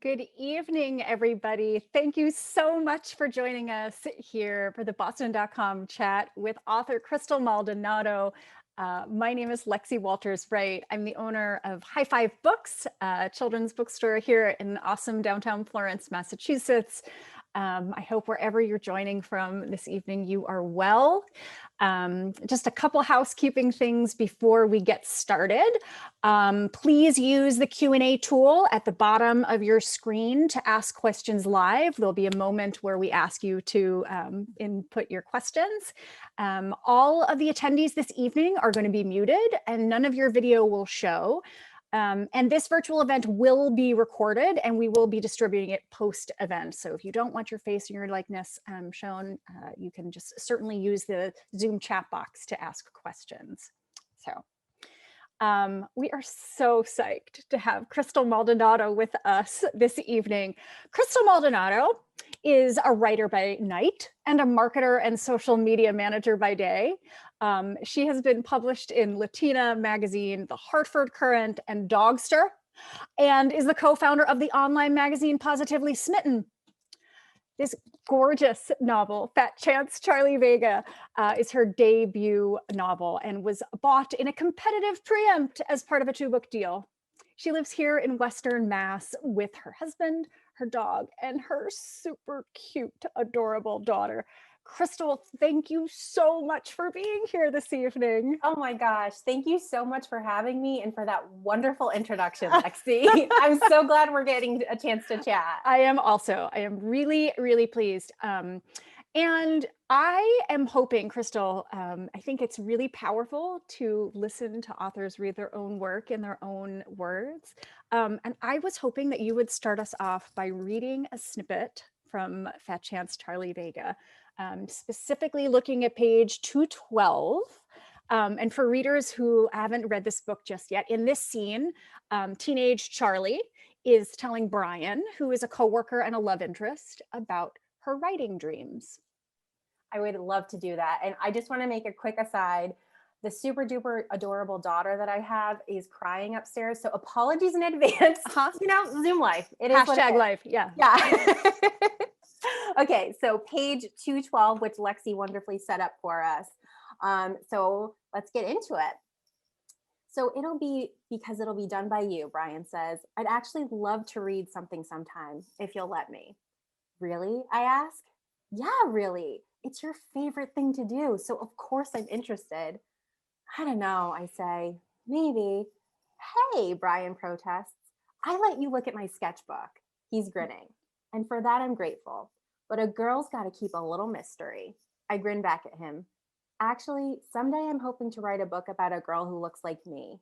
Good evening, everybody. Thank you so much for joining us here for the Boston.com chat with author Crystal Maldonado. My name is Lexi Walters-Wright. I'm the owner of High Five Books, a children's bookstore here in awesome downtown Florence, Massachusetts. I hope wherever you're joining from this evening, you are well. Just a couple housekeeping things before we get started. Please use the Q&A tool at the bottom of your screen to ask questions live. There'll be a moment where we ask you to input your questions. All of the attendees this evening are going to be muted and none of your video will show. And this virtual event will be recorded and we will be distributing it post-event. So if you don't want your face and your likeness shown, you can just certainly use the Zoom chat box to ask questions. So we are so psyched to have Crystal Maldonado with us this evening. Crystal Maldonado is a writer by night and a marketer and social media manager by day. She has been published in Latina Magazine, The Hartford Courant, and Dogster, and is the co-founder of the online magazine Positively Smitten. This gorgeous novel, Fat Chance Charlie Vega, is her debut novel and was bought in a competitive preempt as part of a 2-book deal. She lives here in Western Mass with her husband, her dog, and her super cute, adorable daughter. Crystal, thank you so much for being here this evening. Oh my gosh, thank you so much for having me and for that wonderful introduction, Lexi. I'm so glad we're getting a chance to chat. I am really, really pleased. And I am hoping, Crystal, I think it's really powerful to listen to authors read their own work in their own words. And I was hoping that you would start us off by reading a snippet from Fat Chance Charlie Vega, specifically looking at page 212. And for readers who haven't read this book just yet, in this scene, teenage Charlie is telling Brian, who is a coworker and a love interest, about her writing dreams. I would love to do that. And I just want to make a quick aside. The super duper adorable daughter that I have is crying upstairs. So apologies in advance. You know, Zoom life. It is Hashtag life. Yeah. Yeah. Okay. So page 212, which Lexi wonderfully set up for us. So let's get into it. So it'll be because it'll be done by you, Brian says. I'd actually love to read something sometime if you'll let me. Really? I ask. Yeah, really. It's your favorite thing to do. So of course I'm interested. I don't know, I say. Maybe. Hey, Brian protests. I let you look at my sketchbook. He's grinning. And for that I'm grateful. But a girl's got to keep a little mystery. I grin back at him. Actually, someday I'm hoping to write a book about a girl who looks like me.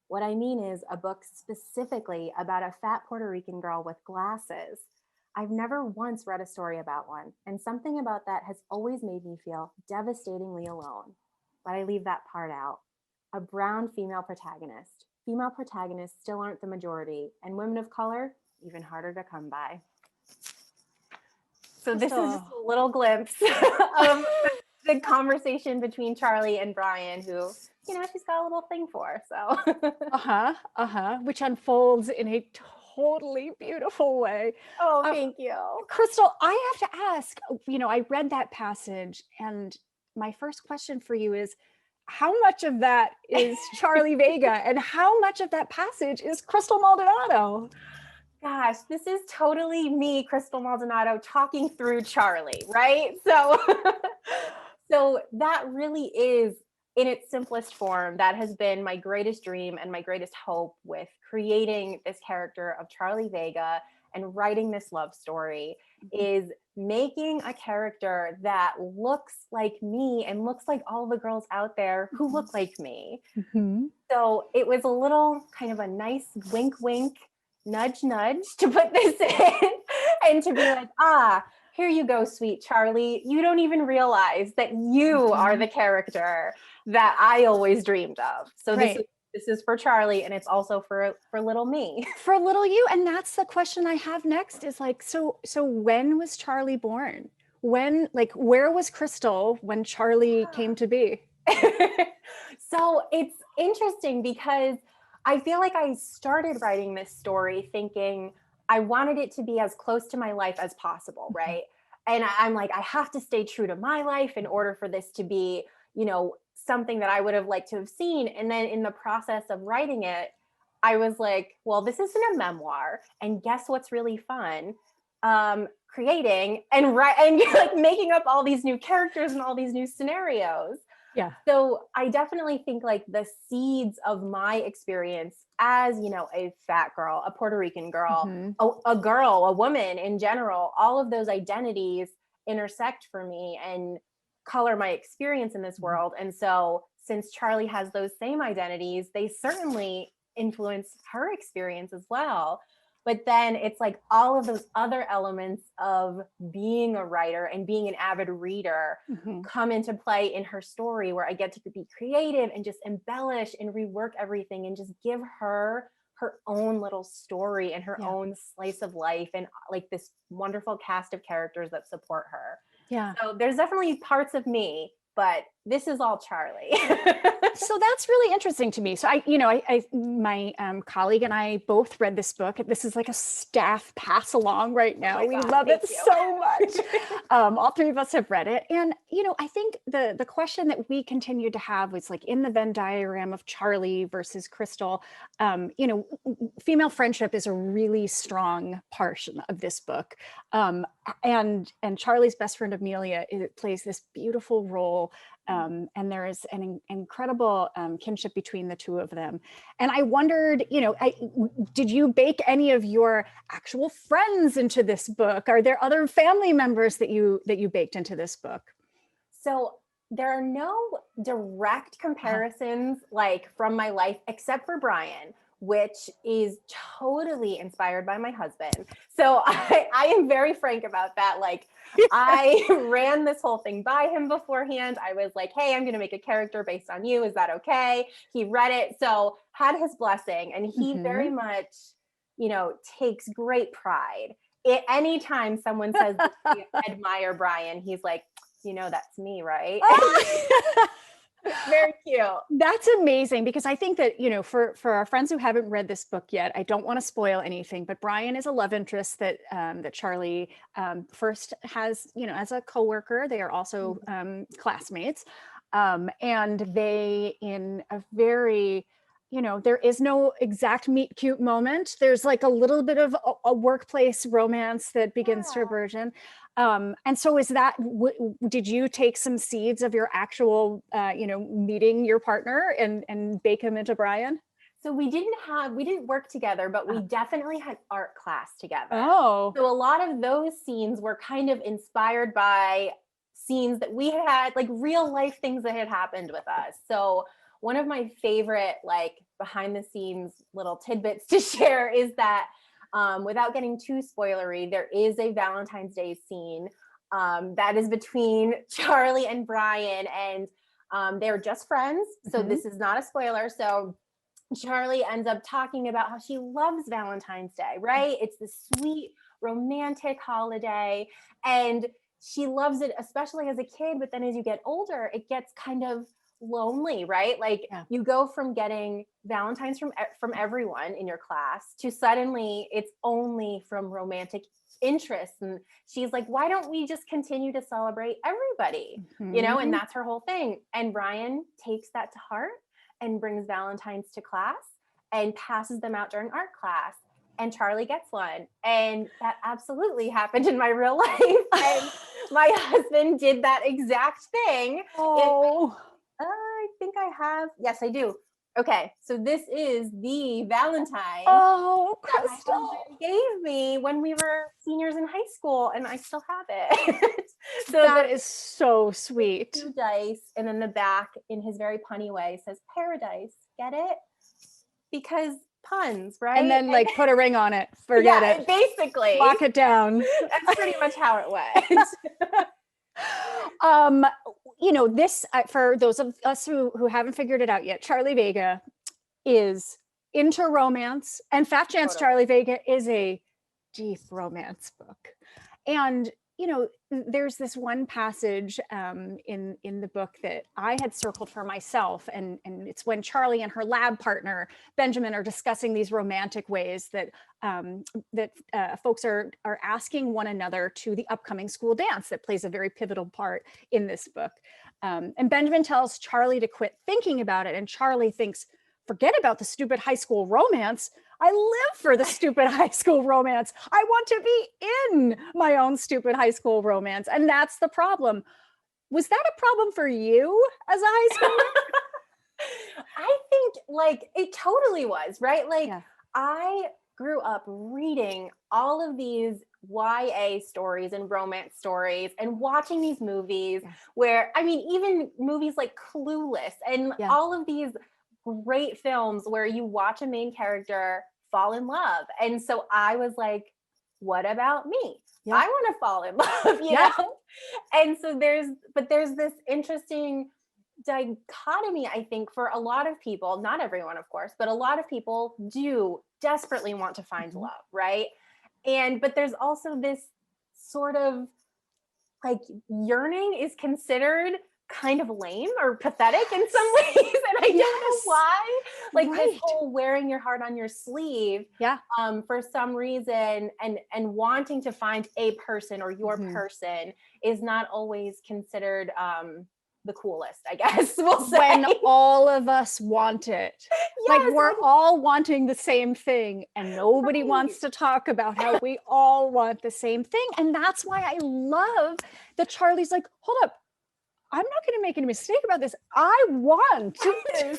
What I mean is a book specifically about a fat Puerto Rican girl with glasses. I've never once read a story about one, and something about that has always made me feel devastatingly alone. But I leave that part out. A brown female protagonist. Female protagonists still aren't the majority, and women of color, even harder to come by. So this is just a little glimpse of the conversation between Charlie and Brian, who, you know, she's got a little thing for, so. Which unfolds in a totally beautiful way. Oh, thank you. Crystal, I have to ask, you know, I read that passage and my first question for you is, how much of that is Charlie Vega and how much of that passage is Crystal Maldonado? Gosh, this is totally me, Crystal Maldonado, talking through Charlie, right? So, so that really is, in its simplest form, that has been my greatest dream and my greatest hope with creating this character of Charlie Vega and writing this love story, is making a character that looks like me and looks like all the girls out there who look like me. So it was a little kind of a nice wink, wink, nudge, nudge to put this in and to be like, here you go, sweet Charlie. You don't even realize that you are the character that I always dreamed of. So this is for Charlie, and it's also for little me. For little you. And that's the question I have next is like, so when was Charlie born? When, like, where was Crystal when Charlie came to be? So it's interesting because I feel like I started writing this story thinking I wanted it to be as close to my life as possible, right? And I'm like, I have to stay true to my life in order for this to be, something that I would have liked to have seen. And then in the process of writing it, I was like, well, this isn't a memoir. And guess what's really fun? Creating and like making up all these new characters and all these new scenarios. Yeah. So I definitely think like the seeds of my experience as, a fat girl, a Puerto Rican girl, a girl, a woman in general, all of those identities intersect for me and color my experience in this world. And so since Charlie has those same identities, they certainly influence her experience as well. But then it's like all of those other elements of being a writer and being an avid reader come into play in her story, where I get to be creative and just embellish and rework everything and just give her her own little story and her own slice of life, and like this wonderful cast of characters that support her. Yeah. So there's definitely parts of me, but this is all Charlie. So that's really interesting to me. So my colleague and I both read this book. This is like a staff pass along right now. Oh we God, love it you. so much. All three of us have read it. And, I think the question that we continued to have was like in the Venn diagram of Charlie versus Crystal, female friendship is a really strong portion of this book. And Charlie's best friend, Amelia, plays this beautiful role. And there is an incredible kinship between the two of them. And I wondered, did you bake any of your actual friends into this book? Are there other family members that you baked into this book? So there are no direct comparisons like from my life, except for Brian, which is totally inspired by my husband. So I am very frank about that. Like I ran this whole thing by him beforehand. I was like, hey, I'm going to make a character based on you. Is that okay? He read it. So had his blessing, and he very much, takes great pride. Anytime someone says they admire Brian, he's like, that's me, right? Very cute. That's amazing, because I think that, for our friends who haven't read this book yet, I don't want to spoil anything, but Brian is a love interest that Charlie first has, as a coworker. They are also classmates, and they, in a very, there is no exact meet cute moment. There's like a little bit of a workplace romance that begins to burgeon. And so is that, did you take some seeds of your actual, meeting your partner and bake him into Brian? So we didn't work together, but we definitely had art class together. Oh. So a lot of those scenes were kind of inspired by scenes that we had, like real life things that had happened with us. So one of my favorite, like behind the scenes little tidbits to share is that without getting too spoilery, there is a Valentine's Day scene that is between Charlie and Brian, and they're just friends. So this is not a spoiler. So Charlie ends up talking about how she loves Valentine's Day, right? It's this sweet, romantic holiday, and she loves it, especially as a kid. But then as you get older, it gets kind of lonely, right? Like you go from getting Valentine's from everyone in your class to suddenly it's only from romantic interests. And she's like, why don't we just continue to celebrate everybody? And that's her whole thing. And Brian takes that to heart and brings Valentine's to class and passes them out during art class. And Charlie gets one. And that absolutely happened in my real life. And my husband did that exact thing. Oh. I think I have. Yes, I do. Okay, so this is the Valentine that my husband gave me when we were seniors in high school, and I still have it. So that is so sweet. 2 dice, and then the back, in his very punny way, says paradise. Get it? Because puns, right? And then like put a ring on it. Forget it. Basically. Lock it down. That's pretty much how it went. This, for those of us who haven't figured it out yet, Charlie Vega is into romance, and Fat Chance Charlie Vega is a deep romance book. And there's this one passage in the book that I had circled for myself, and it's when Charlie and her lab partner Benjamin are discussing these romantic ways that folks are asking one another to the upcoming school dance that plays a very pivotal part in this book. And Benjamin tells Charlie to quit thinking about it, and Charlie thinks, forget about the stupid high school romance. I live for the stupid high school romance. I want to be in my own stupid high school romance. And that's the problem. Was that a problem for you as a high schooler? I think like it totally was, right? Like Yeah. I grew up reading all of these YA stories and romance stories and watching these movies where, I mean, even movies like Clueless and all of these great films where you watch a main character fall in love. And so I was like, what about me? I want to fall in love, you know? And so there's this interesting dichotomy, I think, for a lot of people, not everyone, of course, but a lot of people do desperately want to find love, right? But there's also this sort of like yearning is considered kind of lame or pathetic in some ways. And I don't know why. Like this whole wearing your heart on your sleeve, for some reason, and wanting to find a person or your person is not always considered the coolest, I guess we'll say. When all of us want it. Like we're all wanting the same thing, and nobody wants to talk about how we all want the same thing. And that's why I love that Charlie's like, hold up, I'm not going to make any mistake about this. I want to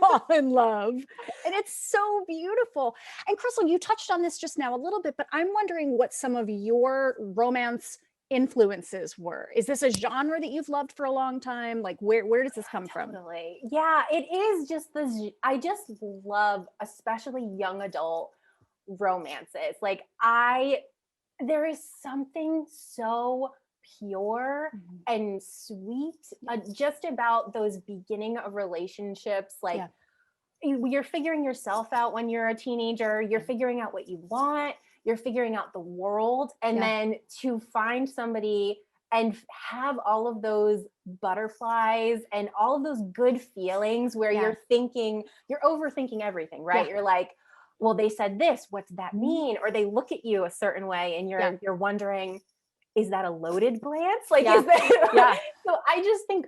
fall in love. And it's so beautiful. And Crystal, you touched on this just now a little bit, but I'm wondering what some of your romance influences were. Is this a genre that you've loved for a long time? Like where does this come from? Yeah, it is just this. I just love, especially young adult romances. Like there is something so pure and sweet just about those beginning of relationships. Like you're figuring yourself out when you're a teenager, you're figuring out what you want, you're figuring out the world, and then to find somebody and have all of those butterflies and all of those good feelings where you're overthinking everything, right? You're like, well, they said this, what's that mean? Or they look at you a certain way and you're wondering, is that a loaded glance? Like, is that, so I just think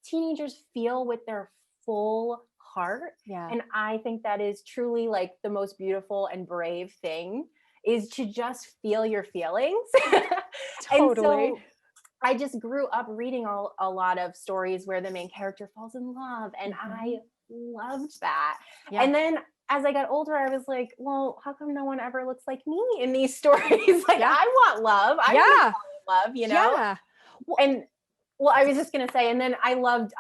teenagers feel with their full heart. And I think that is truly like the most beautiful and brave thing, is to just feel your feelings. Totally. And so I just grew up reading a lot of stories where the main character falls in love, and I loved that. And then as I got older, I was like, well, how come no one ever looks like me in these stories? Like I want love. I want to fall in love, you know? And well, I was just going to say, and then I loved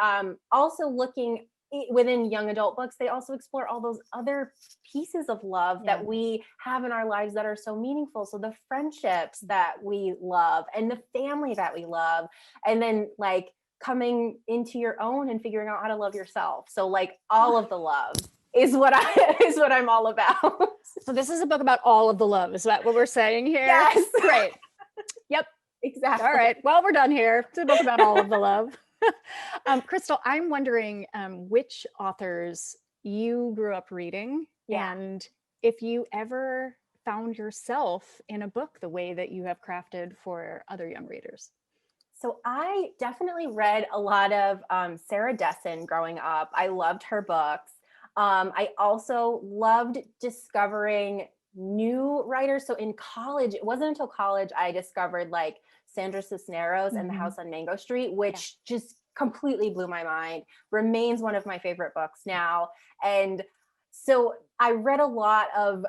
also looking within young adult books, they also explore all those other pieces of love that we have in our lives that are so meaningful. So the friendships that we love and the family that we love, and then like coming into your own and figuring out how to love yourself. So like all of the love is what I'm all about. So this is a book about all of the love. Is that what we're saying here? Yes. Great. Yep. Exactly. All right. Well, we're done here. It's a book about all of the love. Crystal, I'm wondering which authors you grew up reading, and if you ever found yourself in a book the way that you have crafted for other young readers. So I definitely read a lot of Sarah Dessen growing up. I loved her books. I also loved discovering new writers. So in college, it wasn't until college I discovered like Sandra Cisneros and The House on Mango Street, which just completely blew my mind, remains one of my favorite books now. And so I read a lot of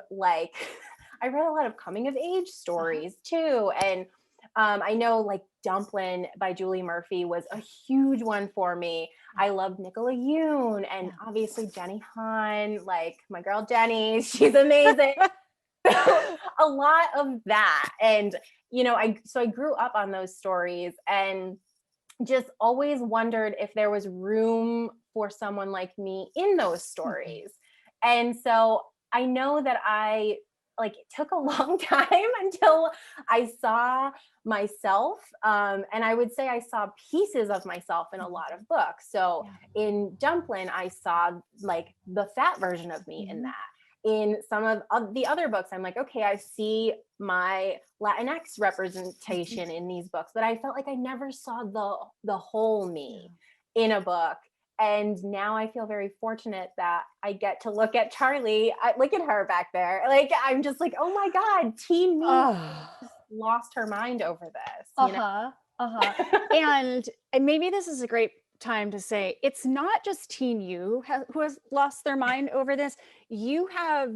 coming of age stories too. And I know like Dumplin' by Julie Murphy was a huge one for me. I loved Nicola Yoon and obviously Jenny Han, like my girl Jenny, she's amazing. A lot of that. And, you know, I grew up on those stories and just always wondered if there was room for someone like me in those stories. And so I know that I like it took a long time until I saw myself. And I would say I saw pieces of myself in a lot of books. So Yeah. in Dumplin', I saw like the fat version of me in that. In some of the other books, I'm like, okay, I see my Latinx representation in these books, but I felt like I never saw the whole me in a book. And now I feel very fortunate that I get to look at Charlie. Look at her back there. Like, I'm just like, oh my God, teen me just lost her mind over this. You know? And maybe this is a great time to say, it's not just teen you who has lost their mind over this. You have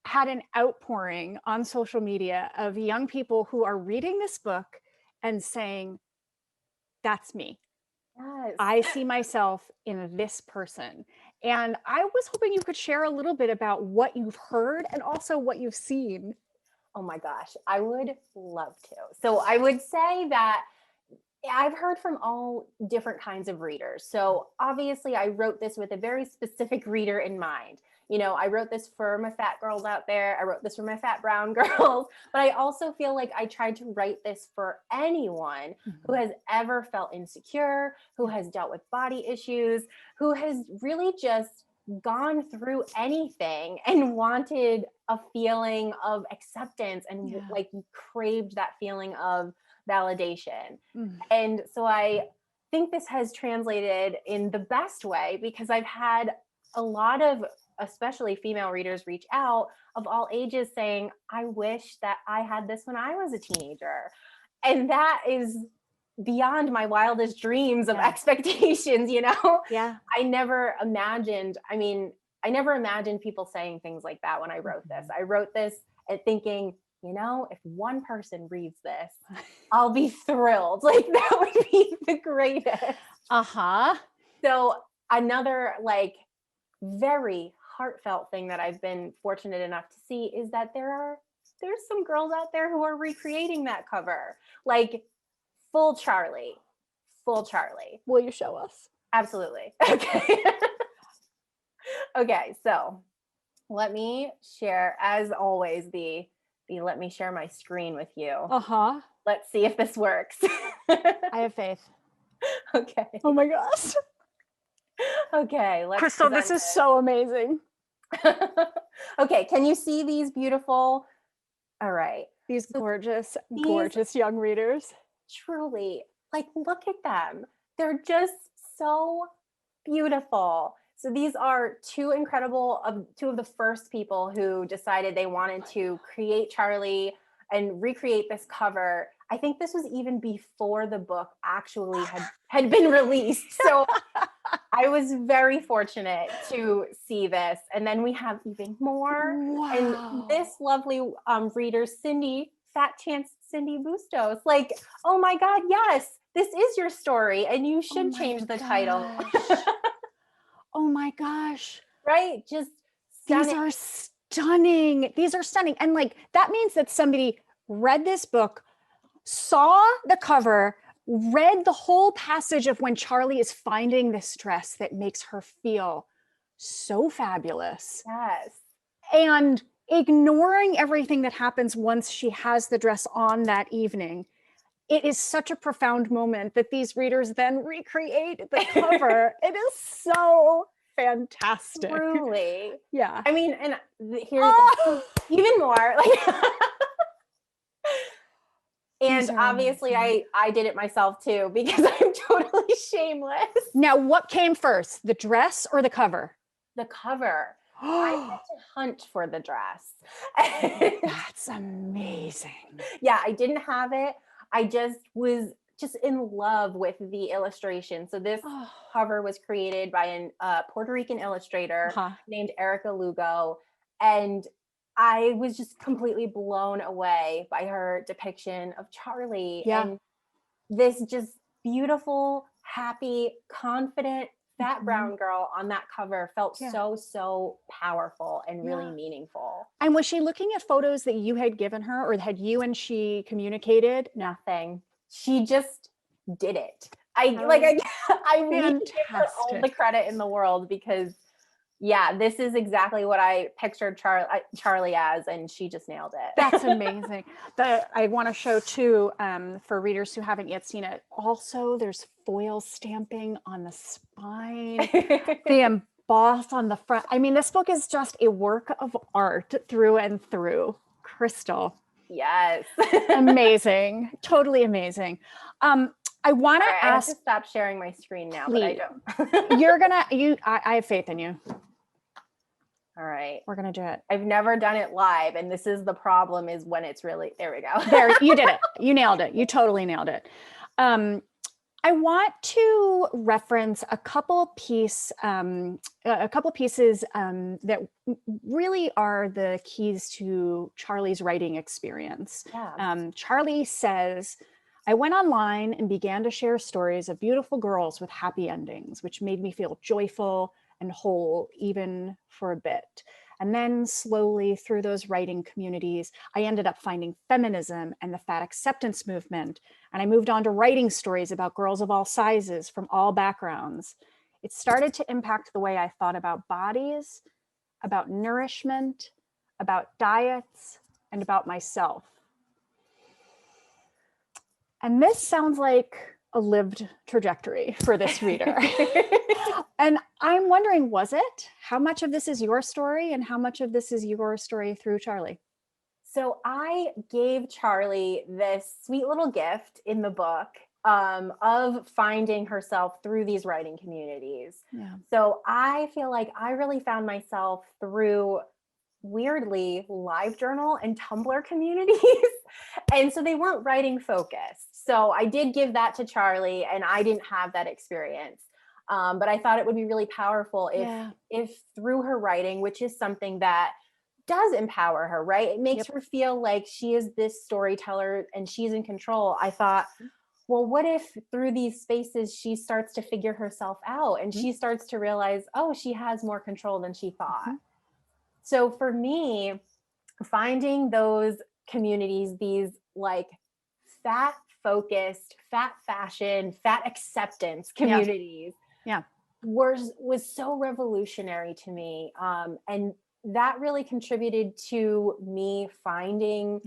had an outpouring on social media of young people who are reading this book and saying, that's me. Yes. I see myself in this person. And I was hoping you could share a little bit about what you've heard and also what you've seen. Oh my gosh, I would love to. So I would say that I've heard from all different kinds of readers. So obviously, I wrote this with a very specific reader in mind. You know, I wrote this for my fat girls out there. I wrote this for my fat brown girls. But I also feel like I tried to write this for anyone who has ever felt insecure, who has dealt with body issues, who has really just gone through anything and wanted a feeling of acceptance and like craved that feeling of validation. And so I think this has translated in the best way because I've had a lot of, especially female readers, reach out of all ages saying, I wish that I had this when I was a teenager. And that is beyond my wildest dreams of expectations, you know? Yeah. I never imagined people saying things like that when I wrote this. I wrote this and thinking, you know, if one person reads this, I'll be thrilled. Like that would be the greatest. So another like very heartfelt thing that I've been fortunate enough to see is that there's some girls out there who are recreating that cover. Like full Charlie. Will you show us? Absolutely. Okay. Okay, so let me share, as always, let me share my screen with you. Let's see if this works. I have faith. Okay. Oh my gosh. Okay, Crystal, this is so amazing. Okay, can you see these beautiful? All right. These gorgeous young readers. Truly, like, look at them. They're just so beautiful. So these are two of the first people who decided they wanted to create Charlie and recreate this cover. I think this was even before the book actually had been released. So I was very fortunate to see this. And then we have even more. Wow. And this lovely reader, Fat Chance Cindy Bustos, like, oh my God, yes, this is your story. And you should change the title. Oh my gosh. Right? Just stunning. These are stunning. And like, that means that somebody read this book, saw the cover, read the whole passage of when Charlie is finding this dress that makes her feel so fabulous. Yes. And ignoring everything that happens once she has the dress on that evening. It is such a profound moment that these readers then recreate the cover. It is so fantastic. Truly. Yeah. I mean, and here's even more. Like, and obviously I did it myself too, because I'm totally shameless. Now, what came first, the dress or the cover? The cover. I had to hunt for the dress. That's amazing. Yeah, I didn't have it. I just was in love with the illustration. So this cover was created by a Puerto Rican illustrator named Erica Lugo. And I was just completely blown away by her depiction of Charlie. And this just beautiful, happy, confident, fat brown girl on that cover felt so powerful and really meaningful. And was she looking at photos that you had given her, or had you and she communicated? Nothing. She just did it. I need to give her all the credit in the world, because Yeah, this is exactly what I pictured Charlie as, and she just nailed it. That's amazing. I want to show too, for readers who haven't yet seen it. Also, there's foil stamping on the spine, the emboss on the front. I mean, this book is just a work of art through and through. Crystal. Yes. Amazing. Totally amazing. I want to I have ask. to stop sharing my screen now, Please. but I don't. I have faith in you. All right. We're going to do it. I've never done it live. And this is the problem, is when it's really, there we go. There, you did it. You nailed it. You totally nailed it. I want to reference a couple pieces that really are the keys to Charlie's writing experience. Yeah. Charlie says, I went online and began to share stories of beautiful girls with happy endings, which made me feel joyful and whole, even for a bit. And then slowly through those writing communities, I ended up finding feminism and the fat acceptance movement. And I moved on to writing stories about girls of all sizes from all backgrounds. It started to impact the way I thought about bodies, about nourishment, about diets, and about myself. And this sounds like a lived trajectory for this reader. And I'm wondering, was it? How much of this is your story and how much of this is your story through Charlie? So I gave Charlie this sweet little gift in the book of finding herself through these writing communities. Yeah. So I feel like I really found myself through, weirdly, LiveJournal and Tumblr communities. And so they weren't writing focused. So I did give that to Charlie, and I didn't have that experience. But I thought it would be really powerful if through her writing, which is something that does empower her, right? It makes her feel like she is this storyteller and she's in control. I thought, well, what if through these spaces she starts to figure herself out and she starts to realize, oh, she has more control than she thought. So for me, finding those communities, these like fat focused, fat fashion, fat acceptance communities, was so revolutionary to me. And that really contributed to me finding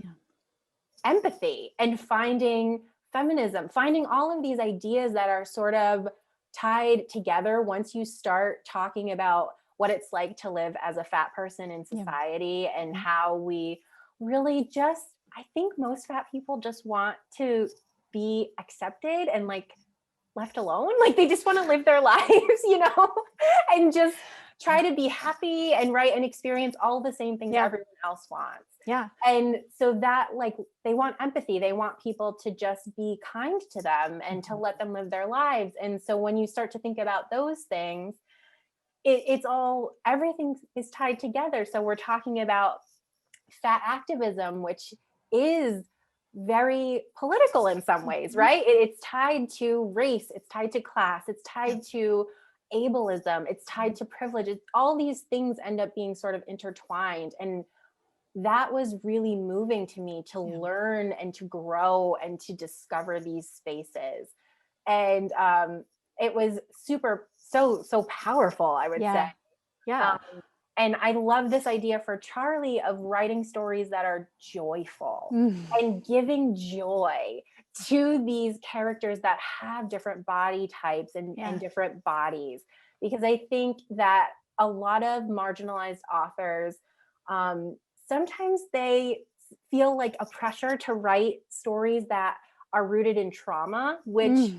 empathy and finding feminism, finding all of these ideas that are sort of tied together once you start talking about what it's like to live as a fat person in society and how we really just, I think most fat people just want to be accepted and like left alone. Like they just want to live their lives, you know, and just try to be happy and write and experience all the same things everyone else wants. Yeah. And so that, like, they want empathy. They want people to just be kind to them and to let them live their lives. And so when you start to think about those things, it's all, everything is tied together. So we're talking about fat activism, which is very political in some ways, right? It's tied to race, it's tied to class, it's tied to ableism, it's tied to privilege. All these things end up being sort of intertwined. And that was really moving to me, to learn and to grow and to discover these spaces. And it was so powerful, I would say. Yeah. And I love this idea for Charlie of writing stories that are joyful and giving joy to these characters that have different body types and different bodies. Because I think that a lot of marginalized authors, sometimes they feel like a pressure to write stories that are rooted in trauma, which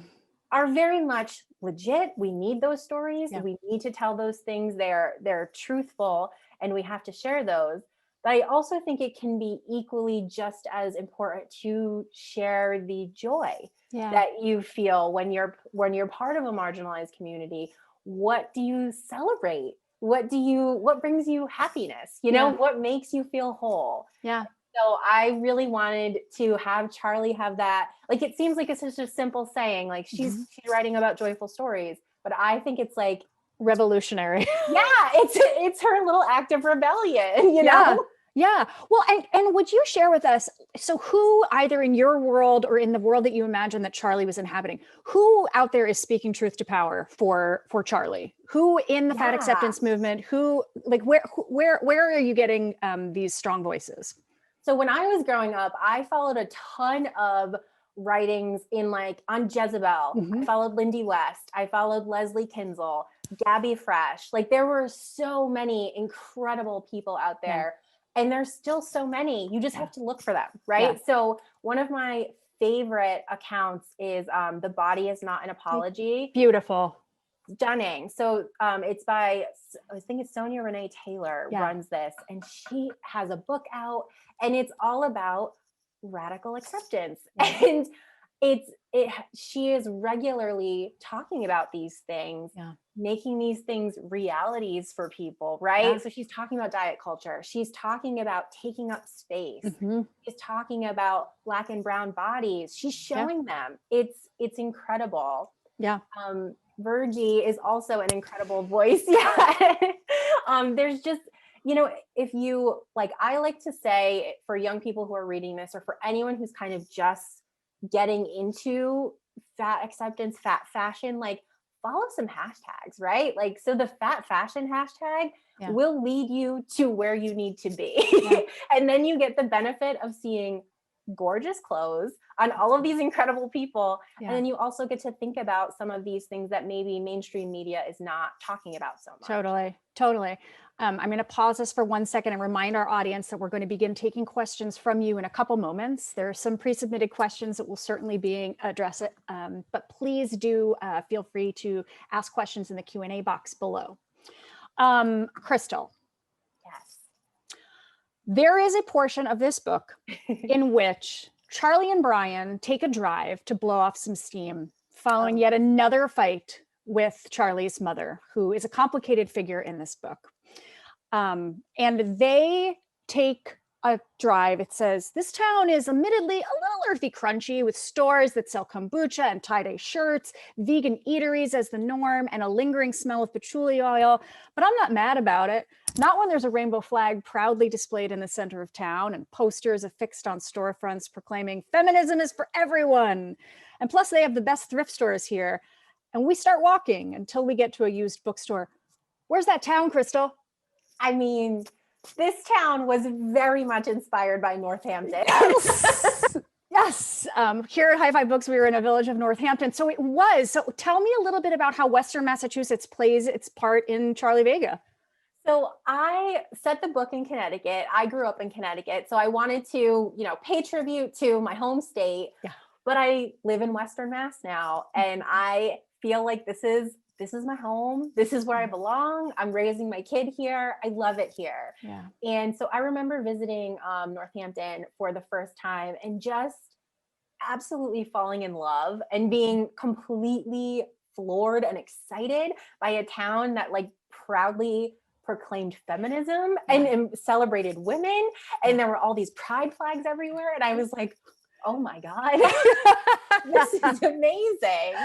are very much legit. We need those stories. We need to tell those things. They're truthful and we have to share those. But I also think it can be equally just as important to share the joy that you feel when you're part of a marginalized community. What do you celebrate? What brings you happiness? You know, what makes you feel whole? Yeah. So I really wanted to have Charlie have that. Like, it seems like it's just a simple saying, like she's writing about joyful stories, but I think it's like revolutionary. it's her little act of rebellion, you know? Yeah. Well, and would you share with us, so who, either in your world or in the world that you imagine that Charlie was inhabiting, who out there is speaking truth to power for Charlie? Who in the fat Yeah. acceptance movement, who, like, where are you getting these strong voices? So when I was growing up, I followed a ton of writings in like on Jezebel. I Mhm. followed Lindy West. I followed Leslie Kinzel, Gabby Fresh. Like there were so many incredible people out Yeah. there. And there's still so many. You just Yeah. have to look for them, Yeah. right? So one of my favorite accounts is The Body Is Not an Apology. Beautiful. Stunning. So it's by, I think it's Sonia Renee Taylor Yeah. runs this, and she has a book out, and it's all about radical acceptance. Yeah. And she is regularly talking about these things, Yeah. making these things realities for people, Yeah. right? So she's talking about diet culture. She's talking about taking up space. Mhm. She's talking about Black and brown bodies. She's Yeah. showing them. It's incredible. Yeah. Virgie is also an incredible voice. Yeah. There's just, if you like, I like to say for young people who are reading this, or for anyone who's kind of just getting into fat acceptance, fat fashion, like follow some hashtags, right? Like, so the fat fashion hashtag Yeah. will lead you to where you need to be. Yeah. And then you get the benefit of seeing gorgeous clothes on all of these incredible people. Yeah. And then you also get to think about some of these things that maybe mainstream media is not talking about so much. Totally. Totally. I'm going to pause this for 1 second and remind our audience that we're going to begin taking questions from you in a couple moments. There are some pre-submitted questions that will certainly be addressed, but please do feel free to ask questions in the Q&A box below. Crystal, Yes. there is a portion of this book in which Charlie and Brian take a drive to blow off some steam following yet another fight with Charlie's mother, who is a complicated figure in this book. And they take a drive. It says, this town is admittedly a little earthy crunchy, with stores that sell kombucha and tie-dye shirts, vegan eateries as the norm, and a lingering smell of patchouli oil. But I'm not mad about it. Not when there's a rainbow flag proudly displayed in the center of town and posters affixed on storefronts proclaiming feminism is for everyone. And plus they have the best thrift stores here. And we start walking until we get to a used bookstore. Where's that town, Crystal? I mean, this town was very much inspired by Northampton. Yes. Yes. Here at Hi-Fi Books, we were in a village of Northampton. So it was. So tell me a little bit about how Western Massachusetts plays its part in Charlie Vega. So I set the book in Connecticut. I grew up in Connecticut. So I wanted to, pay tribute to my home state. Yeah. But I live in Western Mass now, and I feel like this is my home. This is where I belong. I'm raising my kid here. I love it here. Yeah. And so I remember visiting Northampton for the first time and just absolutely falling in love and being completely floored and excited by a town that like proudly proclaimed feminism and celebrated women. And there were all these pride flags everywhere. And I was like, oh my God, this is amazing.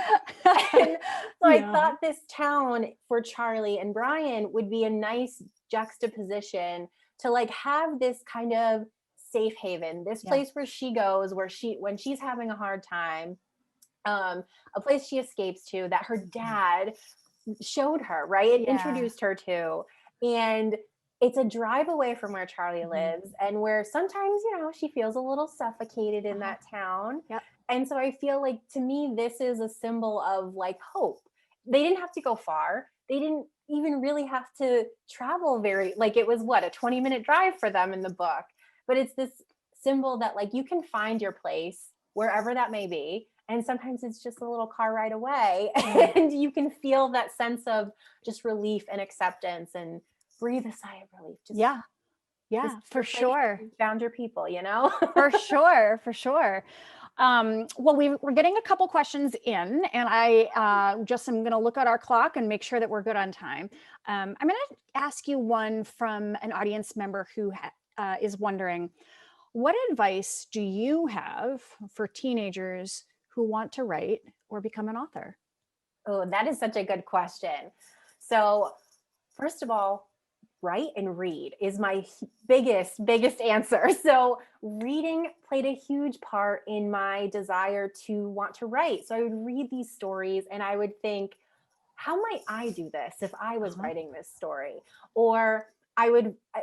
And so I thought this town for Charlie and Brian would be a nice juxtaposition to like have this kind of safe haven, this place where she goes, when she's having a hard time, a place she escapes to that her dad showed her, right? And introduced her to. And it's a drive away from where Charlie lives, and where sometimes, she feels a little suffocated in that town. Yep. And so I feel like, to me, this is a symbol of like hope. They didn't have to go far. They didn't even really have to travel it was a 20-minute drive for them in the book. But it's this symbol that like you can find your place wherever that may be. And sometimes it's just a little car ride away, and you can feel that sense of just relief and acceptance and breathe a sigh of relief. For sure. You found your people, For sure. Well, we're getting a couple questions in, and I just am going to look at our clock and make sure that we're good on time. I'm going to ask you one from an audience member who is wondering, what advice do you have for teenagers who want to write or become an author? Oh, that is such a good question. So first of all, write and read is my biggest answer. So reading played a huge part in my desire to want to write. So I would read these stories and I would think, how might I do this if I was writing this story? Or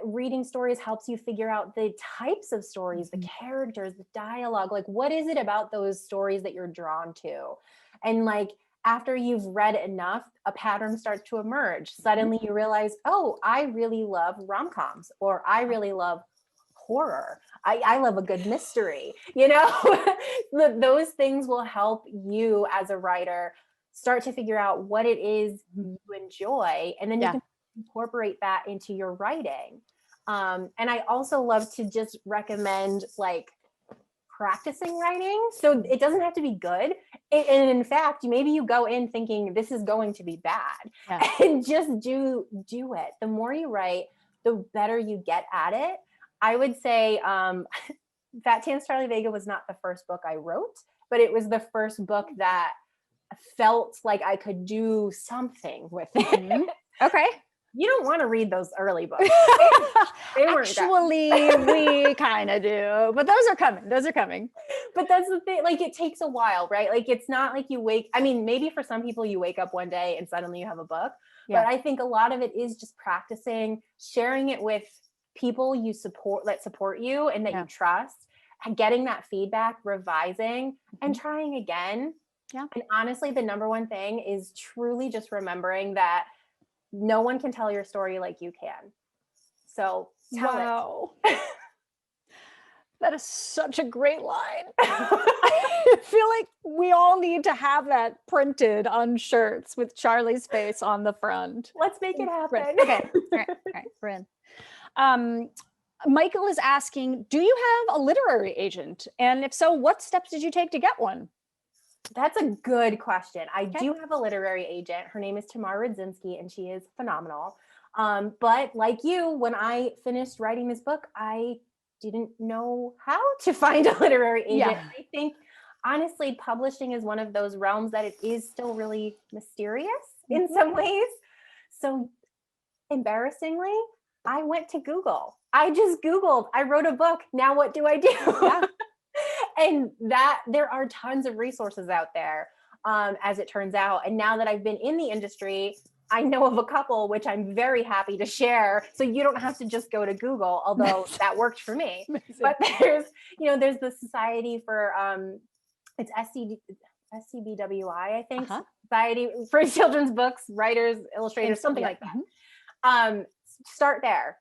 reading stories helps you figure out the types of stories, the characters, the dialogue, like what is it about those stories that you're drawn to? And like, after you've read enough, a pattern starts to emerge. Suddenly you realize, oh, I really love rom-coms, or I really love horror. I love a good mystery, those things will help you as a writer start to figure out what it is you enjoy. And then you can incorporate that into your writing. And I also love to just recommend like practicing writing. So it doesn't have to be good. And in fact, maybe you go in thinking this is going to be bad and just do it. The more you write, the better you get at it. I would say Fat Chance Charlie Vega was not the first book I wrote, but it was the first book that felt like I could do something with it. Okay. You don't want to read those early books. They weren't Actually, we kind of do, but those are coming. But that's the thing, like it takes a while, right? Like it's not like maybe for some people you wake up one day and suddenly you have a book. But I think a lot of it is just practicing, sharing it with people you support, that support you and that you trust, and getting that feedback, revising and trying again. Yeah. And honestly, the number one thing is truly just remembering that no one can tell your story like you can. So tell it. That is such a great line. I feel like we all need to have that printed on shirts with Charlie's face on the front. Let's make it happen. Okay. All right. We're in. Michael is asking, do you have a literary agent? And if so, what steps did you take to get one? That's a good question. I do have a literary agent. Her name is Tamar Rudzinski, and she is phenomenal. But like you, when I finished writing this book, I didn't know how to find a literary agent. I think, honestly, publishing is one of those realms that it is still really mysterious in some ways. So embarrassingly, I went to Google. I just Googled, I wrote a book. Now what do I do? And that there are tons of resources out there, as it turns out. And now that I've been in the industry, I know of a couple, which I'm very happy to share. So you don't have to just go to Google, although that worked for me. Amazing. But there's the Society for, it's SCBWI, I think, Society for Children's Books, Writers, Illustrators, something like that. Start there.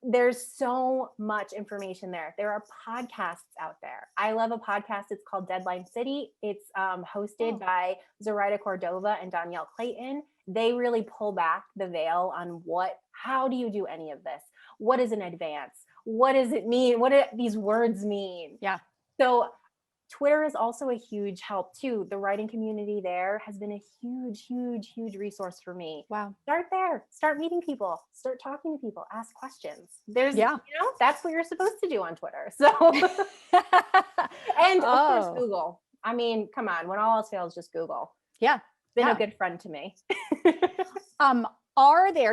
There's so much information there. There are podcasts out there. I love a podcast. It's called Deadline City. It's hosted by Zoraida Cordova and Danielle Clayton. They really pull back the veil on how do you do any of this? What is an advance? What does it mean? What do these words mean? Yeah. So Twitter is also a huge help too. The writing community there has been a huge resource for me. Wow. Start there. Start meeting people. Start talking to people. Ask questions. That's what you're supposed to do on Twitter. So, and of course, Google. I mean, come on. When all else fails, just Google. Yeah. Been a good friend to me.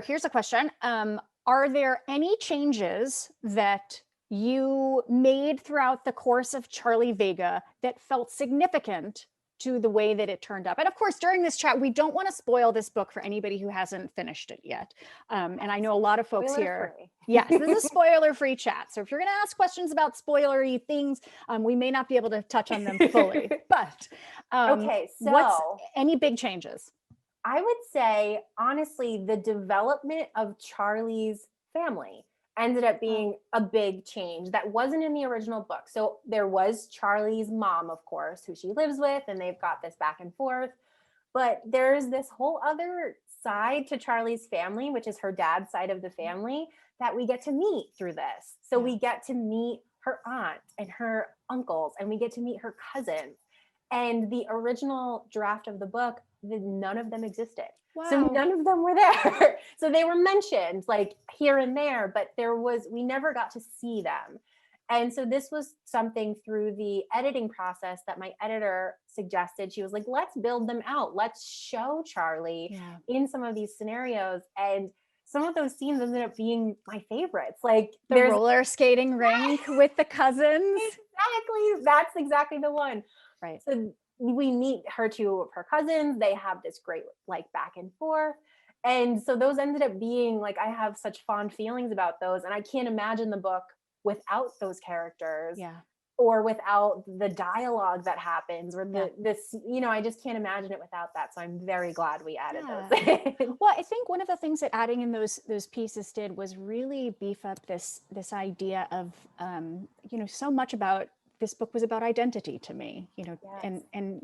Here's a question. Are there any changes that you made throughout the course of Charlie Vega that felt significant to the way that it turned up? And of course, during this chat, we don't want to spoil this book for anybody who hasn't finished it yet. And I know a lot of folks here. Yes, this is a spoiler-free chat. So if you're going to ask questions about spoilery things, we may not be able to touch on them fully. But what's any big changes? I would say, honestly, the development of Charlie's family ended up being a big change that wasn't in the original book. So there was Charlie's mom, of course, who she lives with, and they've got this back and forth. But there's this whole other side to Charlie's family, which is her dad's side of the family, that we get to meet through this. So we get to meet her aunt and her uncles, and we get to meet her cousins. And the original draft of the book, none of them existed. Wow. So none of them were there. So they were mentioned like here and there, but we never got to see them. And so this was something through the editing process that my editor suggested. She was like, let's build them out. Let's show Charlie in some of these scenarios. And some of those scenes ended up being my favorites. Like The there's roller skating rink with the cousins. exactly, that's exactly the one. Right. So we meet two of her cousins. They have this great like back and forth. And so those ended up being like, I have such fond feelings about those. And I can't imagine the book without those characters. Yeah. Or without the dialogue that happens, or Yeah. this, I just can't imagine it without that. So I'm very glad we added Yeah. those in. Well, I think one of the things that adding in those pieces did was really beef up this idea of so much about this book was about identity to me, Yes. and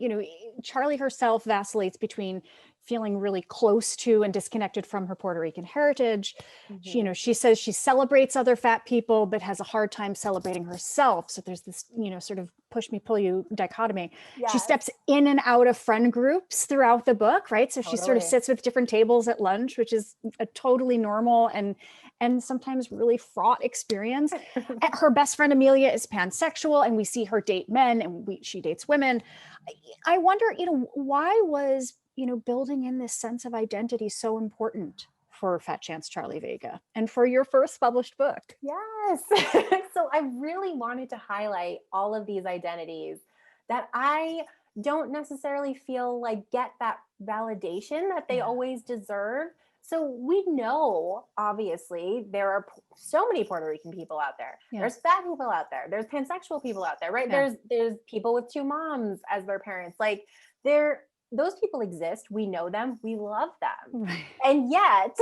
Charlie herself vacillates between feeling really close to and disconnected from her Puerto Rican heritage. Mhm. She says she celebrates other fat people but has a hard time celebrating herself. So there's this sort of push me pull you dichotomy. She Yes. steps in and out of friend groups throughout the book, right? So she sort of Totally. sits with different tables at lunch, which is a totally normal and sometimes really fraught experience. Her best friend Amelia is pansexual, and we see her date men, and she dates women. I wonder, why was building in this sense of identity so important for Fat Chance Charlie Vega and for your first published book? Yes. So I really wanted to highlight all of these identities that I don't necessarily feel like get that validation that they always deserve. So we know, obviously, there are so many Puerto Rican people out there. Yeah. There's fat people out there. There's pansexual people out there, right? Yeah. There's people with two moms as their parents. Like those people exist. We know them. We love them. Right. And yet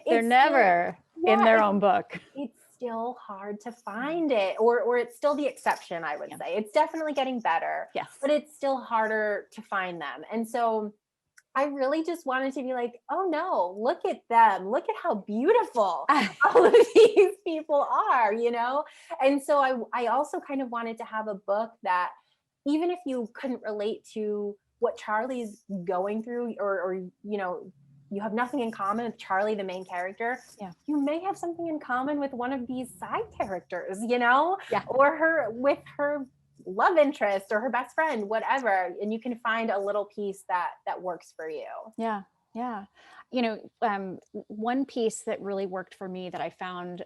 They're never in their own book. It's still hard to find it, or it's still the exception, I would say. It's definitely getting better. Yes. But it's still harder to find them. And so I really just wanted to be like, oh no, look at them. Look at how beautiful all of these people are, And so I also kind of wanted to have a book that, even if you couldn't relate to what Charlie's going through, or you have nothing in common with Charlie, the main character, you may have something in common with one of these side characters, or with her love interest or her best friend, whatever. And you can find a little piece that works for you. Yeah. Yeah. One piece that really worked for me that I found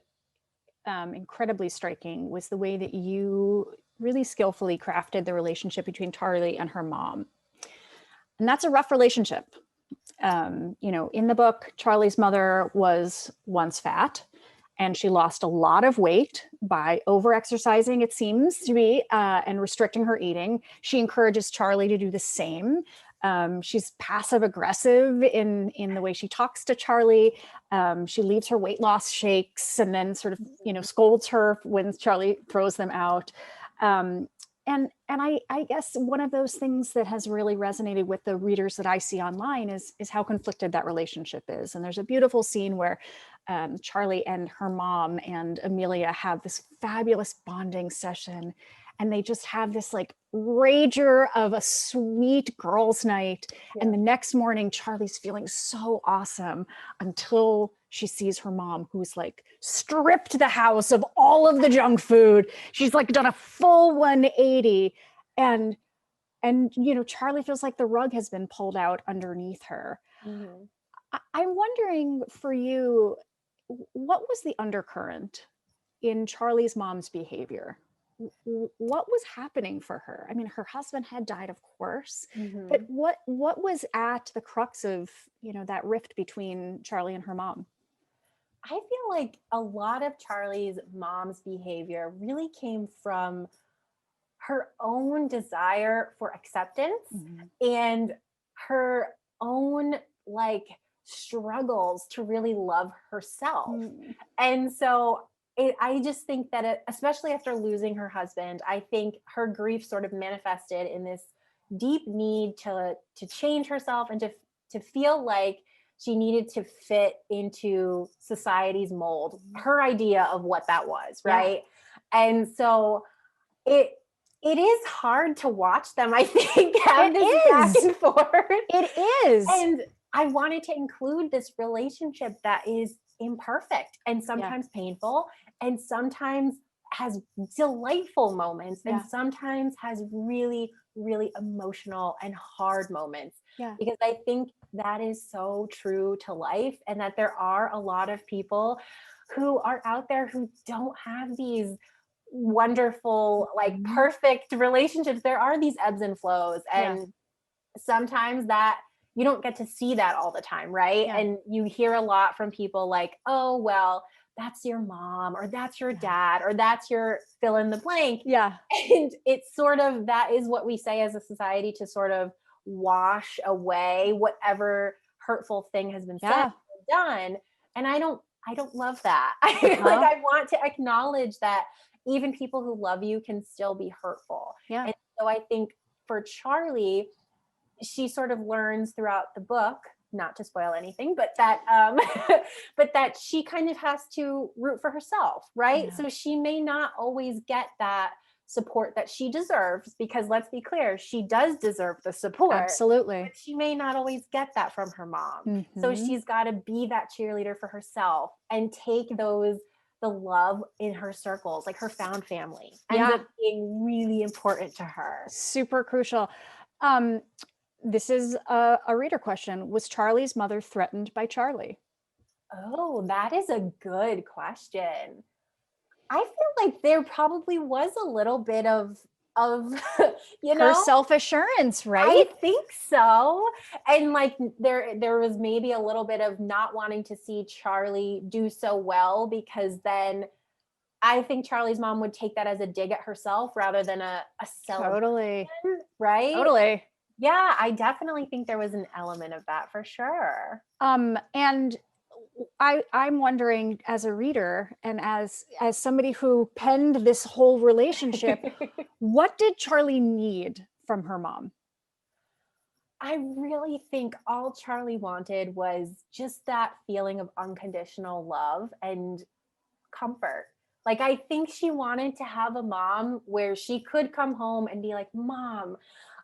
incredibly striking was the way that you really skillfully crafted the relationship between Charlie and her mom. And that's a rough relationship. In the book, Charlie's mother was once fat, and she lost a lot of weight by overexercising, it seems to be, and restricting her eating. She encourages Charlie to do the same. She's passive aggressive in the way she talks to Charlie. She leaves her weight loss shakes and then sort of, scolds her when Charlie throws them out. And I guess one of those things that has really resonated with the readers that I see online is how conflicted that relationship is. And there's a beautiful scene where Charlie and her mom and Amelia have this fabulous bonding session, and they just have this like rager of a sweet girls' night. Yeah. And the next morning, Charlie's feeling so awesome until she sees her mom, who's like stripped the house of all of the junk food. She's like done a full 180. And Charlie feels like the rug has been pulled out underneath her. Mm-hmm. I'm wondering for you, what was the undercurrent in Charlie's mom's behavior? What was happening for her? I mean, her husband had died, of course, but what was at the crux of, that rift between Charlie and her mom? I feel like a lot of Charlie's mom's behavior really came from her own desire for acceptance and her own like struggles to really love herself. And so I just think that especially after losing her husband, I think her grief sort of manifested in this deep need to change herself and to feel like she needed to fit into society's mold, her idea of what that was, right? Yeah. And so it is hard to watch them, I think, have this back and forth. It is. And I wanted to include this relationship that is imperfect and sometimes painful, and sometimes has delightful moments, and sometimes has really, really emotional and hard moments. Yeah. Because I think that is so true to life, and that there are a lot of people who are out there who don't have these wonderful, like Mhm. perfect relationships. There are these ebbs and flows, Yeah. and sometimes that you don't get to see that all the time, right? Yeah. And you hear a lot from people like, oh, well, that's your mom, or that's your Yeah. dad, or that's your fill in the blank. Yeah. And it's sort of, that is what we say as a society to sort of wash away whatever hurtful thing has been said Yeah. or done. And I don't love that. Like, Uh-huh. I want to acknowledge that even people who love you can still be hurtful. Yeah. And so I think for Charlie, she sort of learns throughout the book, not to spoil anything, but that but that she kind of has to root for herself, right? Yeah. So she may not always get that support that she deserves, because let's be clear, she does deserve the support, Absolutely. but she may not always get that from her mom. So Mhm. she's got to be that cheerleader for herself and take the love in her circles, like her found family ends Yeah. up being really important to her. Super crucial. Um, this is a reader question. Was Charlie's mother threatened by Charlie? Oh, that is a good question. I feel like there probably was a little bit of you Her know, self-assurance, I right? think so. And like there was maybe a little bit of not wanting to see Charlie do so well, because then I think Charlie's mom would take that as a dig at herself rather than a celebration, Totally. right? Totally. Yeah, I definitely think there was an element of that for sure. And I'm wondering, as a reader and as somebody who penned this whole relationship, what did Charlie need from her mom? I really think all Charlie wanted was just that feeling of unconditional love and comfort. Like, I think she wanted to have a mom where she could come home and be like, Mom,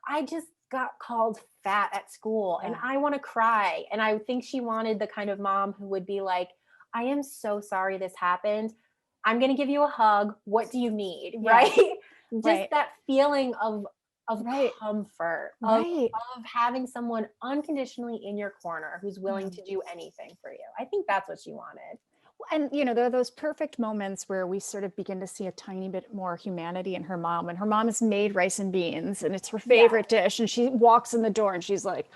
I just got called fat at school and Yeah. I want to cry. And I think she wanted the kind of mom who would be like, I am so sorry this happened. I'm going to give you a hug. What do you need? Yeah. Right? Just Right. that feeling of Right. comfort, Right. of having someone unconditionally in your corner who's Yeah. willing to do anything for you. I think that's what she wanted. And there are those perfect moments where we sort of begin to see a tiny bit more humanity in her mom. And her mom has made rice and beans, and it's her Yeah. favorite dish. And she walks in the door and she's like,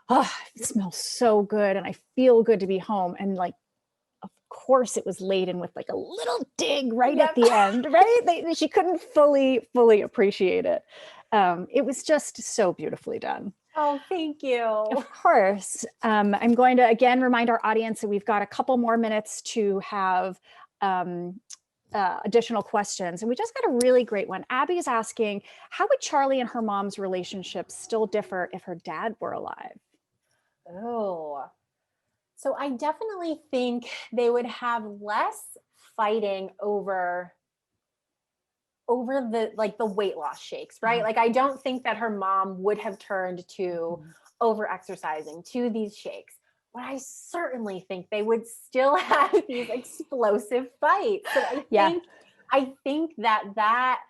"Oh, it smells so good, and I feel good to be home." And like, of course, it was laden with like a little dig right at Yep. the end, right? She couldn't fully appreciate it. It was just so beautifully done. Oh, thank you. Of course. I'm going to again remind our audience that we've got a couple more minutes to have um, additional questions. And we just got a really great one. Abby is asking, how would Charlie and her mom's relationship still differ if her dad were alive? Oh, so I definitely think they would have less fighting over the, like, the weight loss shakes, right? Uh-huh. Like, I don't think that her mom would have turned to Mhm. over exercising, to these shakes. But I certainly think they would still have these explosive fights. So Yeah. I think that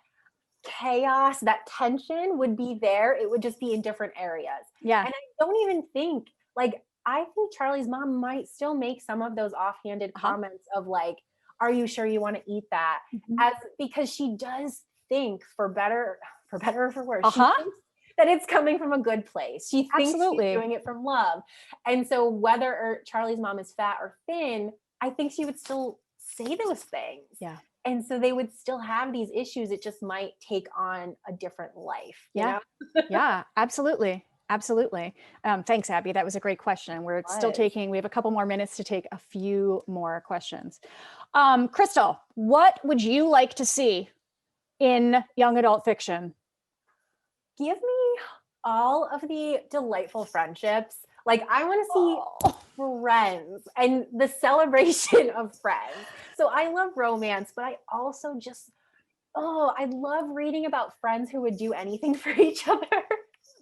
chaos, that tension would be there. It would just be in different areas. Yeah. And I don't even think, like, I think Charlie's mom might still make some of those offhanded Uh-huh. comments of like, are you sure you want to eat that? Mhm. As because she does think, for better or for worse, she Uh-huh. thinks that it's coming from a good place. She thinks she's Absolutely. doing it from love. And so whether Charlie's mom is fat or thin, I think she would still say those things. Yeah. And so they would still have these issues. It just might take on a different life, you Yeah. know? Yeah. Absolutely. Absolutely. Thanks, Abby. That was a great question. We're still Was. we have a couple more minutes to take a few more questions. Crystal, what would you like to see in young adult fiction? Give me all of the delightful friendships. Like, I want to see Oh, friends and the celebration of friends. So I love romance, but I also just, oh, I love reading about friends who would do anything for each other.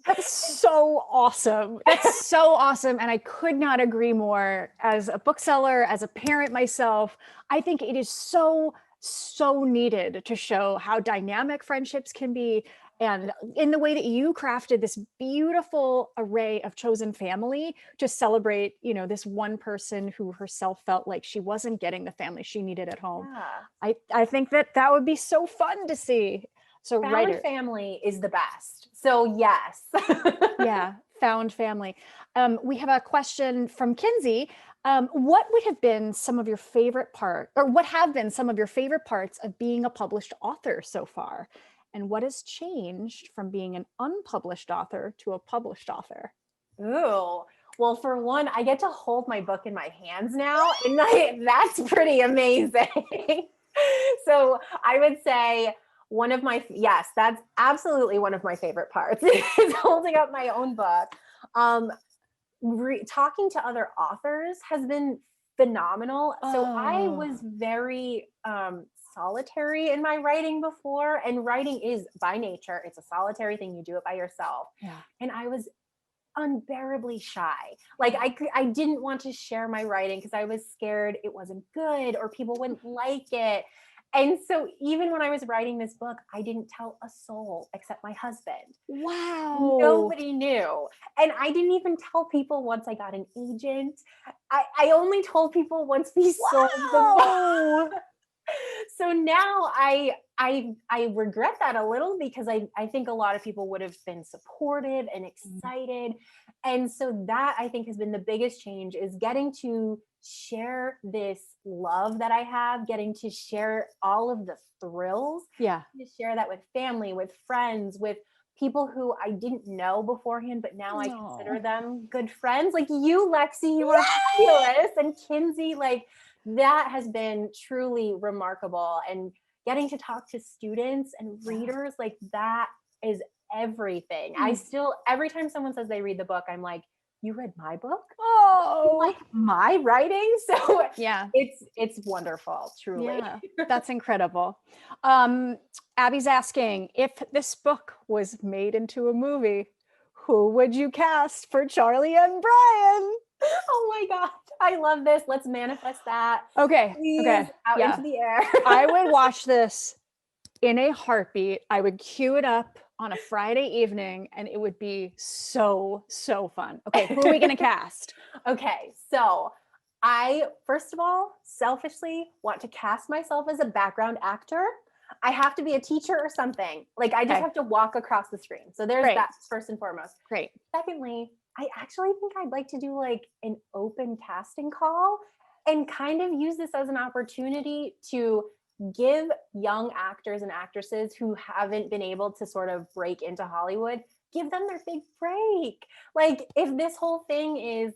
that's so awesome. That's so awesome. And I could not agree more. As a bookseller, as a parent myself, I think it is so so needed to show how dynamic friendships can be. And in the way that you crafted this beautiful array of chosen family to celebrate, this one person who herself felt like she wasn't getting the family she needed at home. Yeah. I think that would be so fun to see. So Found writer, family is the best. So yes. yeah, found family. We have a question from Kinsey. What would have been some of your favorite part, or what have been some of your favorite parts of being a published author so far? And what has changed from being an unpublished author to a published author? Ooh. Well, for one, I get to hold my book in my hands now, and that's pretty amazing. So I would say yes, that's absolutely one of my favorite parts is holding up my own book. Talking to other authors has been phenomenal. So I Oh, was very solitary in my writing before, and writing is by nature, it's a solitary thing. You do it by yourself. yeah. And I was unbearably shy. Like I didn't want to share my writing because I was scared it wasn't good or people wouldn't like it. And so even when I was writing this book, I didn't tell a soul except my husband. Wow. Nobody knew. And I didn't even tell people once I got an agent. I only told people once we sold the book. Wow. So now I regret that a little because I think a lot of people would have been supportive and excited. And so that I think has been the biggest change is getting to share this love that I have, getting to share all of the thrills, Yeah. to share that with family, with friends, with people who I didn't know beforehand, but now I consider No. them good friends. Like you, Lexi, you are fabulous. And Kinsey, like that has been truly remarkable. And getting to talk to students and readers, like that is everything. I still, every time someone says they read the book, I'm like, you read my book? You Oh, like my writing? So yeah. it's wonderful, truly. Yeah, that's incredible. Abby's asking if this book was made into a movie, who would you cast for Charlie and Brian? Oh my God. I love this. Let's manifest that. Okay. Please, Okay. out Yeah. into the air. I would watch this in a heartbeat. I would cue it up on a Friday evening and it would be so, so fun. Okay. Who are we going to cast? Okay. So I, first of all, selfishly want to cast myself as a background actor. I have to be a teacher or something. Like I just Okay. have to walk across the screen. So there's Great. that first and foremost. Great. Secondly, I actually think I'd like to do like an open casting call and kind of use this as an opportunity to give young actors and actresses who haven't been able to sort of break into Hollywood, give them their big break. Like if this whole thing is,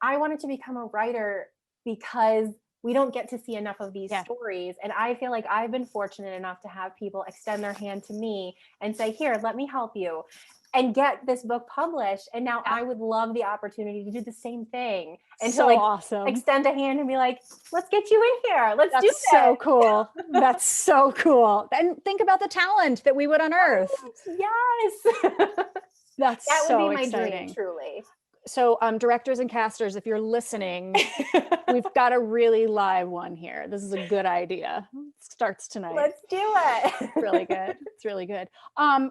I wanted to become a writer because we don't get to see enough of these stories. And I feel like I've been fortunate enough to have people extend their hand to me and say, here, let me help you and get this book published. And now I would love the opportunity to do the same thing and So to like awesome. extend a hand and be like, let's get you in here. Let's do this. So cool. That's so cool. And think about the talent that we would unearth. Yes. That's that so would be my exciting. dream, truly. So directors and casters, if you're listening, we've got a really live one here. This is a good idea. It starts tonight. Let's do it. Really good. It's really good.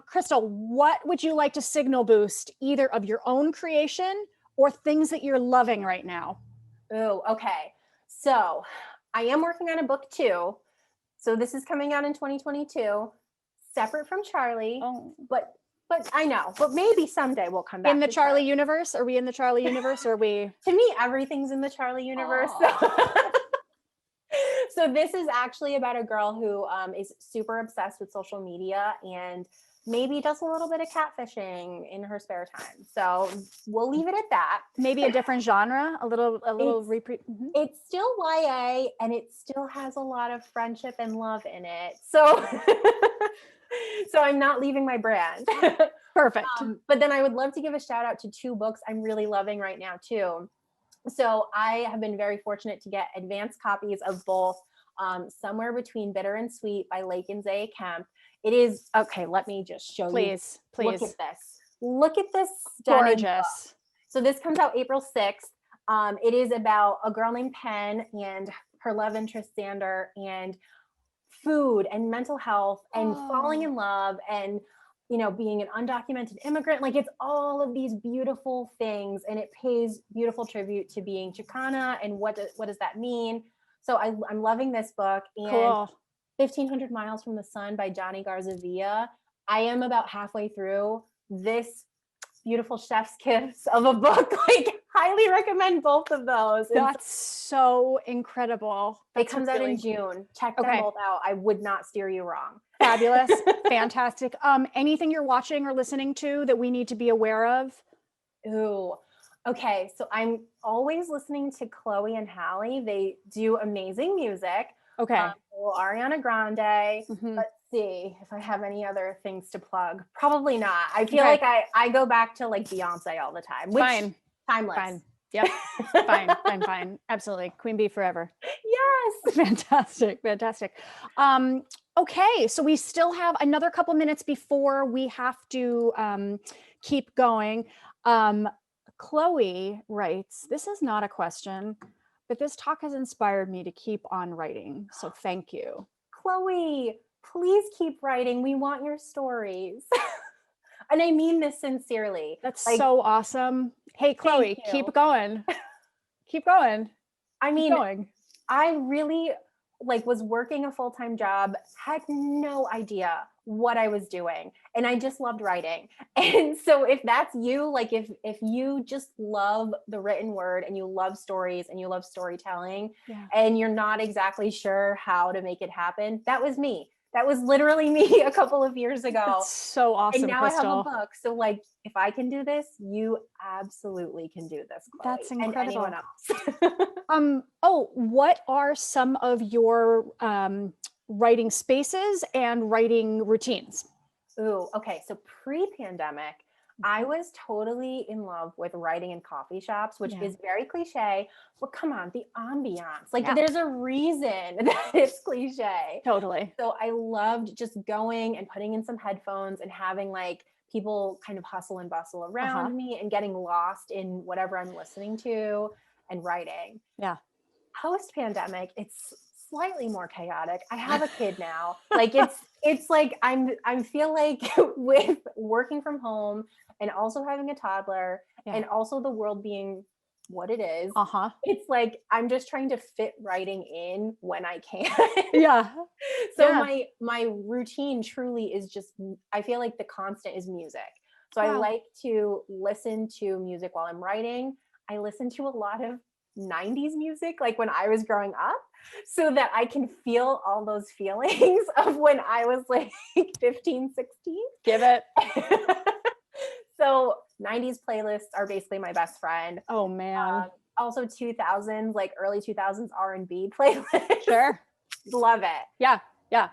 Crystal, what would you like to signal boost either of your own creation or things that you're loving right now? Oh, okay. So I am working on a book too. So this is coming out in 2022, separate from Charlie. Oh. But I know, but maybe someday we'll come back In the to Charlie universe? Are we in the Charlie universe? Or are we? To me, everything's in the Charlie universe. So this is actually about a girl who is super obsessed with social media and maybe does a little bit of catfishing in her spare time. So we'll leave it at that. Maybe a different genre, a little It's still YA and it still has a lot of friendship and love in it. So so I'm not leaving my brand. Perfect. But then I would love to give a shout out to two books I'm really loving right now too. So I have been very fortunate to get advanced copies of both Somewhere Between Bitter and Sweet by Lake and Zaya Kemp. It is, okay, let me just show you. Please. Look at this. Look at this stunning Gorgeous book. So this comes out April 6th. It is about a girl named Penn and her love interest Xander, and food and mental health and falling Oh, in love and, being an undocumented immigrant. Like, it's all of these beautiful things, and it pays beautiful tribute to being Chicana and what does that mean. So I'm loving this book. And cool. 1500 Miles from the Sun by Johnny Garzavia. I am about halfway through this beautiful chef's kiss of a book. Like, highly recommend both of those. That's so incredible. It comes out in June. Check them Okay. both out. I would not steer you wrong. Fabulous. Fantastic. Anything you're watching or listening to that we need to be aware of? Ooh. Okay. So I'm always listening to Chloe and Halle. They do amazing music. Okay. Ariana Grande. Mhm. Let's see if I have any other things to plug. Probably not. I feel Okay. like I go back to like Beyonce all the time. Which, Fine. timeless. Fine. Yep. Fine. Absolutely. Queen bee forever. Yes. Fantastic. Okay. So we still have another couple minutes before we have to keep going. Chloe writes, this is not a question, but this talk has inspired me to keep on writing. So thank you. Chloe, please keep writing. We want your stories. And I mean this sincerely. That's Like, so awesome. Hey, Chloe, you. keep going. Keep going. I Keep mean, going. I really was working a full-time job, had no idea what I was doing, and I just loved writing. And so if that's you, like if you just love the written word and you love stories and you love storytelling, Yeah. and you're not exactly sure how to make it happen, that was me. That was literally me a couple of years ago. That's so awesome, And now Crystal. I have a book. So like, if I can do this, you absolutely can do this, Chloe. That's incredible. And anyone else. What are some of your writing spaces and writing routines? Ooh, okay. So pre-pandemic, I was totally in love with writing in coffee shops, which is very cliche, but come on, the ambiance. Like, there's a reason that it's cliche. Totally. So I loved just going and putting in some headphones and having like people kind of hustle and bustle around me and getting lost in whatever I'm listening to and writing. Yeah. Post-pandemic, it's slightly more chaotic. I have a kid now. Like, it's like I feel like with working from home and also having a toddler and also the world being what it is, it's like I'm just trying to fit writing in when I can. So my routine truly is just, I feel like the constant is music. So I like to listen to music while I'm writing. I listen to a lot of 90s music, like when I was growing up, so that I can feel all those feelings of when I was like 15, 16. Give it. So 90s playlists are basically my best friend. Oh man. Also 2000s, like early 2000s R&B playlists. Sure. Love it.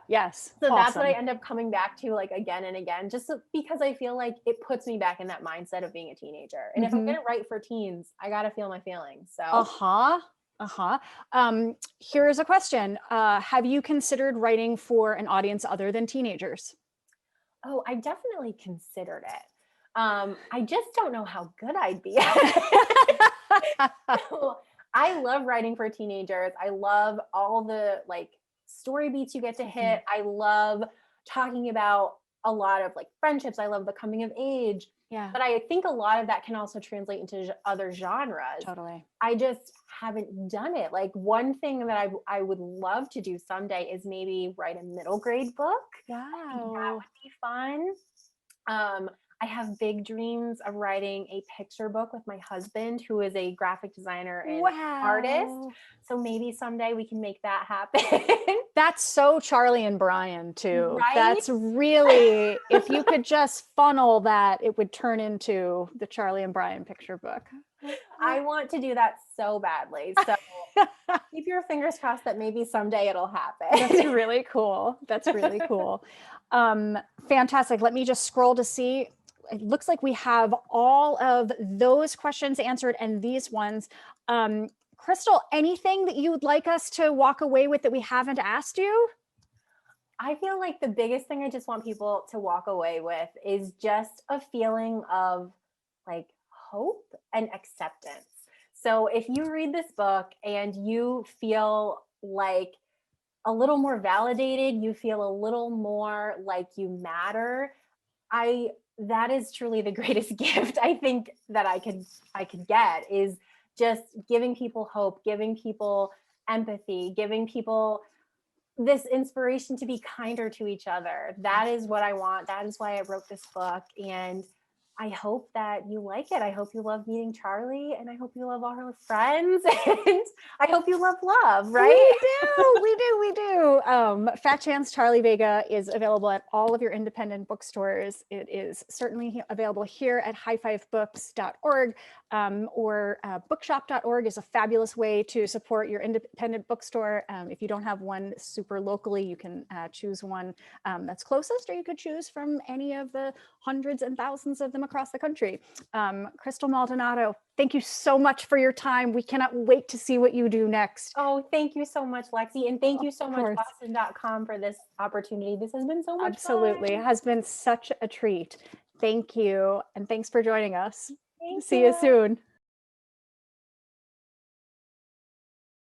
Yes. So that's what I end up coming back to like again and again, just because I feel like it puts me back in that mindset of being a teenager. And if I'm going to write for teens, I got to feel my feelings. So here's a question. Have you considered writing for an audience other than teenagers? Oh, I definitely considered it. I just don't know how good I'd be. So, I love writing for teenagers. I love all the like story beats you get to hit. I love talking about a lot of like friendships. I love the coming of age. Yeah. But I think a lot of that can also translate into other genres. Totally. I just haven't done it. Like, one thing that I would love to do someday is maybe write a middle grade book. Wow. I think that would be fun. I have big dreams of writing a picture book with my husband, who is a graphic designer and artist. So maybe someday we can make that happen. That's so Charlie and Brian too. Right? That's really, if you could just funnel that, it would turn into the Charlie and Brian picture book. I want to do that so badly. So keep your fingers crossed that maybe someday it'll happen. That's really cool. Fantastic. Let me just scroll to see. It looks like we have all of those questions answered and these ones. Crystal, anything that you would like us to walk away with that we haven't asked you? I feel like the biggest thing I just want people to walk away with is just a feeling of like hope and acceptance. So if you read this book and you feel like, a little more validated, you feel a little more like you matter, that is truly the greatest gift I think that I could get, is just giving people hope, giving people empathy, giving people this inspiration to be kinder to each other. That is what I want. That is why I wrote this book. And I hope that you like it. I hope you love meeting Charlie, and I hope you love all her friends, and I hope you love love, right? We do. Fat Chance Charlie Vega is available at all of your independent bookstores. It is certainly available here at highfivebooks.org, or bookshop.org is a fabulous way to support your independent bookstore. If you don't have one super locally, you can choose one that's closest, or you could choose from any of the hundreds and thousands of them across the country. Crystal Maldonado, thank you so much for your time. We cannot wait to see what you do next. Oh, thank you so much, Lexi. And thank you so much, course. Boston.com, for this opportunity. This has been so much Absolutely. fun. It has been such a treat. Thank you. And thanks for joining us. Thank See you you. soon.